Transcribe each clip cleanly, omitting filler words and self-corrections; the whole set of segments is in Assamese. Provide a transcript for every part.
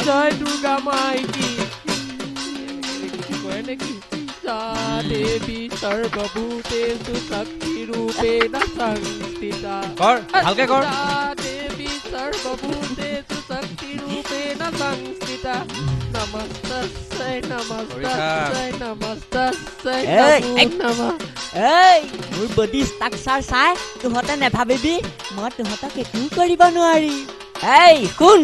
জয় দুৰ্গা মাই কি কয় নাকি যা দেবী সৰ্বভূতেষু শক্তি ৰূপেণ সংস্থিতা কৰ ভালকে কৰ যা দেবী সৰ্বভূতেষু শক্তি ৰূপেণ সংস্থিতা নমস্তাস্যৈ নমস্তাস্যৈ নমস্তাস্যৈ নমো নমঃ এই মোৰ বডি ষ্ট্ৰাকচাৰ চাই তহঁতে নেভাবিবি মই তহঁতক একো কৰিব নোৱাৰি এই শুন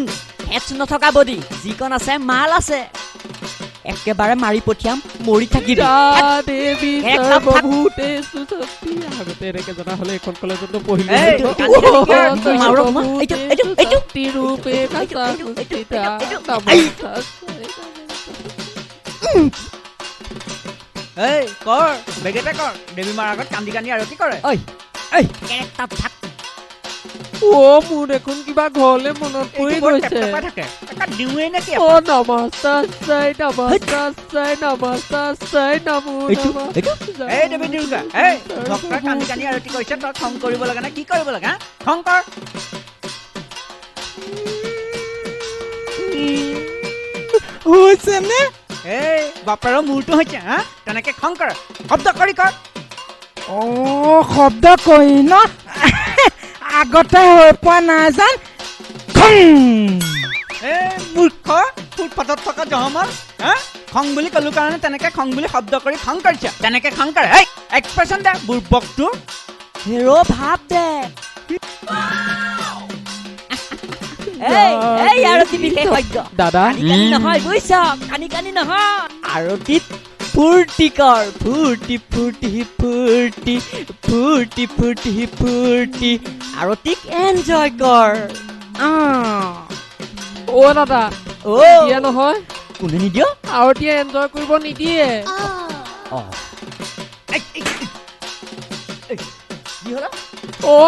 হেচ নথকা বডি যিকণ আছে মাল আছে একেবাৰে মাৰি পঠিয়াম মৰি থাকিবি দেৱী সৰ্বভূতেষু শক্তি আগতে এনেকে জনা হ'লে এখন কলেজতো পঢ়িলো শক্তি ৰূপেণ সংস্থিতা এই কৰ বেগেতে কৰ দেৱী মাৰ আগত কান্দি কান্দি আৰতি কৰে ঐ এই কেৰেক্টাৰ থাক মোৰ দেখোন কিবা ঘৰলে মনত পৰি গৈছে দিওঁৱে নে কি নমস্তাস্যৈ নমস্তাস্যৈ নমস্তাস্যৈ নমো নমঃ এই দেৱী দুৰ্গা এই ভক্তই কান্দি কান্দি আৰতি কৰিছে তই খং কৰিব লাগে নে কি কৰিব লাগে খং কৰ হৈছে নে এই বাপেৰৰ মূৰটো হৈছে হা তেনেকে খং কৰ শব্দ কৰি কৰ শব্দ কৰি ন আগতে হৈ পোৱা নাই জান মূৰ্খ ফুটপাথত থকা জহমৰ খং বুলি ক'লো কাৰণে তেনেকে খং বুলি শব্দ কৰি খং কৰিছে তেনেকে খং কৰে এই এক্সপ্ৰেছন দে বুৰ্বকটো হিৰো ভাব দে এই আৰতি বিশেষজ্ঞ দাদা কানি নহয় বুইছ কানি কানি নহয় আৰতিত ফূৰ্তি কৰ ফূৰ্তি ফূৰ্তি ফূৰ্তি ফূৰ্তি ফূৰ্তি ফূৰ্তি আৰতিক এনজয় কৰ দাদা দিয়া নহয় কোনে নিদিয় আৰতিয়ে এনজয় কৰিব নিদিয়ে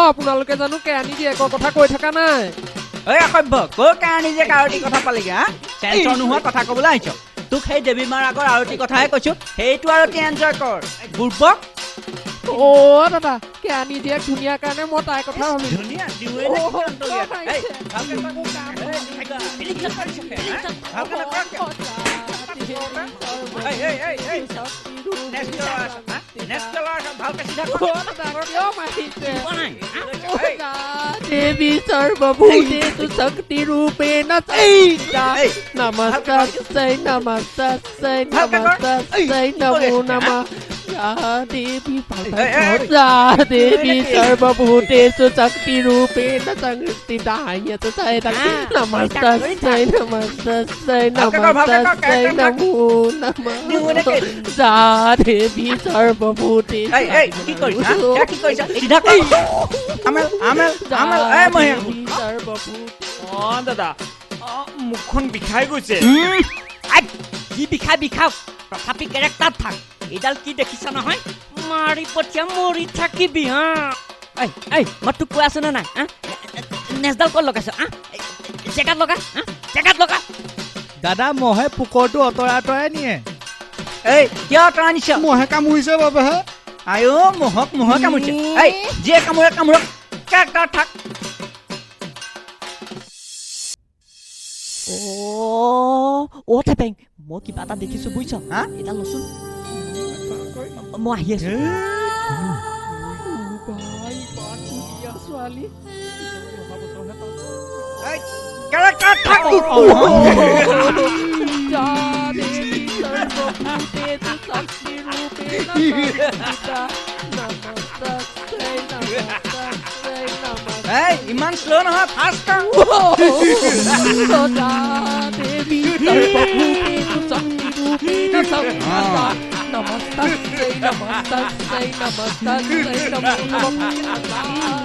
আপোনালোকে জানো কেৰাণী জীয়েকৰ কথা কৈ থকা নাই ঐ অসভ্য কৰ কেৰাণী জীয়েক আৰতি কথা পালেগে হা চেঞ্চৰ নোহোৱা কথা ক'বলৈ আহিছ তোক সেই দেৱী মাৰ আগৰ আৰতি কথাহে কৈছো সেইটো আৰতি এনজয় কৰ বুৰ্বক দাদা কেৰাণী জীয়েক ধুনীয়া কাৰণে মই তাইৰ কথা ভাবিছো ধুনীয়া দেৱী সৰ্বভূতেষু শক্তি ৰূপেণ সংস্থিতা নমস্তাস্যৈ নমস্তাস্যৈ নমস্তাস্যৈ নমো নমঃ দেৱী সৰ্বভূতেষু শক্তি ৰূপেণ সংস্থিতা নমস্তাস্যৈ নমস্তাস্যৈ নমস্তাস্যৈ নমো নমঃ দেৱী দাদা মুখখন বিষাই গৈছে কি বিষাই বিষাওক তথাপি কেৰেক্টাৰ থাক এইডাল কি দেখিছ নহয় মাৰি পঠিয়াম মৰি থাকিবি হা মই তোক কৈ আছো নে নাই নেজডাল ক'ত লগাইছ জেগাত লগা জেগাত লগা দাদা মহে পোকৰটো অতৰাই নিয়ে এই কিয় অতৰাই নিছ মহে কামুৰিছে বাবেহে আয়ো মহে কামুৰিছে এই যিয়ে কামুৰক কেৰেক্টাৰ থাক থেপেং মই কিবা এটা দেখিছো বুজিছ এডাল লচোন মই আহি আছো ছোৱালী কেৰেক্টাৰ থাক ইমান শ্ল' নহয় ফাষ্ট দেৱী সৰ্বভূতেষু শক্তি ৰূপেণ সংস্থিতা নমস্তাস্যৈ নমস্তাস্যৈ নমস্তাস্যৈ নমো নমঃ